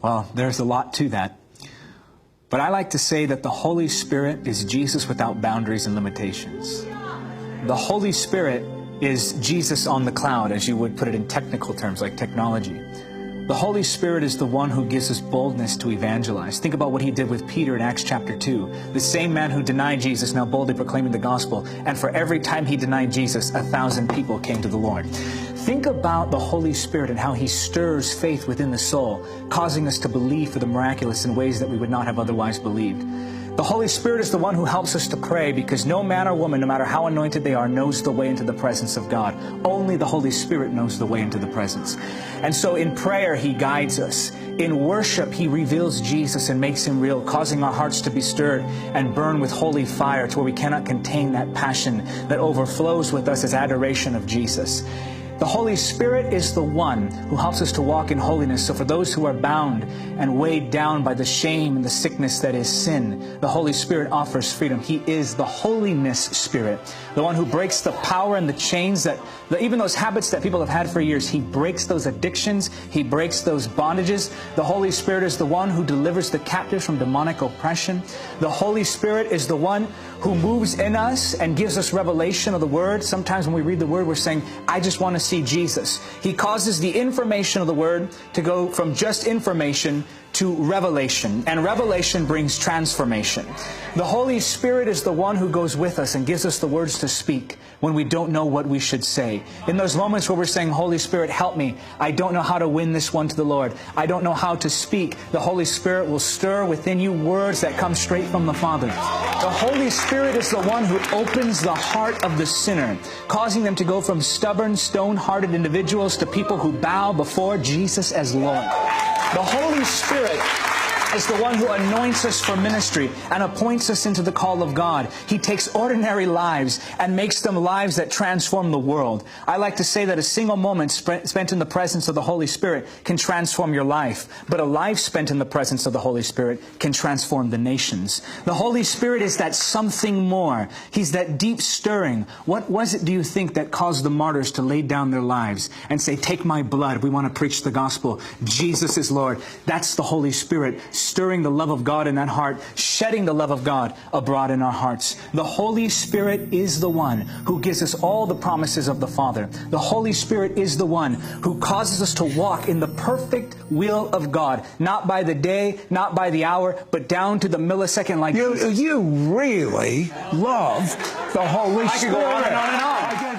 Well, there's a lot to that. But I like to say that the Holy Spirit is Jesus without boundaries and limitations. The Holy Spirit is Jesus on the cloud, as you would put it in technical terms, like technology. The Holy Spirit is the one who gives us boldness to evangelize. Think about what he did with Peter in Acts chapter 2. The same man who denied Jesus now boldly proclaiming the gospel. And for every time he denied Jesus, 1,000 people came to the Lord. Think about the Holy Spirit and how he stirs faith within the soul, causing us to believe for the miraculous in ways that we would not have otherwise believed. The Holy Spirit is the one who helps us to pray, because no man or woman, no matter how anointed they are, knows the way into the presence of God. Only the Holy Spirit knows the way into the presence. And so in prayer, he guides us. In worship, he reveals Jesus and makes him real, causing our hearts to be stirred and burn with holy fire to where we cannot contain that passion that overflows with us as adoration of Jesus. The Holy Spirit is the one who helps us to walk in holiness. So for those who are bound and weighed down by the shame and the sickness that is sin, the Holy Spirit offers freedom. He is the Holiness Spirit, the one who breaks the power and the chains that, even those habits that people have had for years. He breaks those addictions. He breaks those bondages. The Holy Spirit is the one who delivers the captives from demonic oppression. The Holy Spirit is the one who moves in us and gives us revelation of the Word. Sometimes when we read the Word, we're saying, I just want to see Jesus. He causes the information of the Word to go from just information to revelation, and revelation brings transformation. The Holy Spirit is the one who goes with us and gives us the words to speak when we don't know what we should say. In those moments where we're saying, Holy Spirit, help me. I don't know how to win this one to the Lord. I don't know how to speak. The Holy Spirit will stir within you words that come straight from the Father. The Holy Spirit is the one who opens the heart of the sinner, causing them to go from stubborn, stone-hearted individuals to people who bow before Jesus as Lord. The Holy Spirit is the one who anoints us for ministry and appoints us into the call of God. He takes ordinary lives and makes them lives that transform the world. I like to say that a single moment spent in the presence of the Holy Spirit can transform your life, but a life spent in the presence of the Holy Spirit can transform the nations. The Holy Spirit is that something more. He's that deep stirring. What was it, do you think, that caused the martyrs to lay down their lives and say, take my blood, we want to preach the gospel. Jesus is Lord. That's the Holy Spirit stirring the love of God in that heart, shedding the love of God abroad in our hearts. The Holy Spirit is the one who gives us all the promises of the Father. The Holy Spirit is the one who causes us to walk in the perfect will of God, not by the day, not by the hour, but down to the millisecond like You really love the Holy Spirit. I could go on and on and on.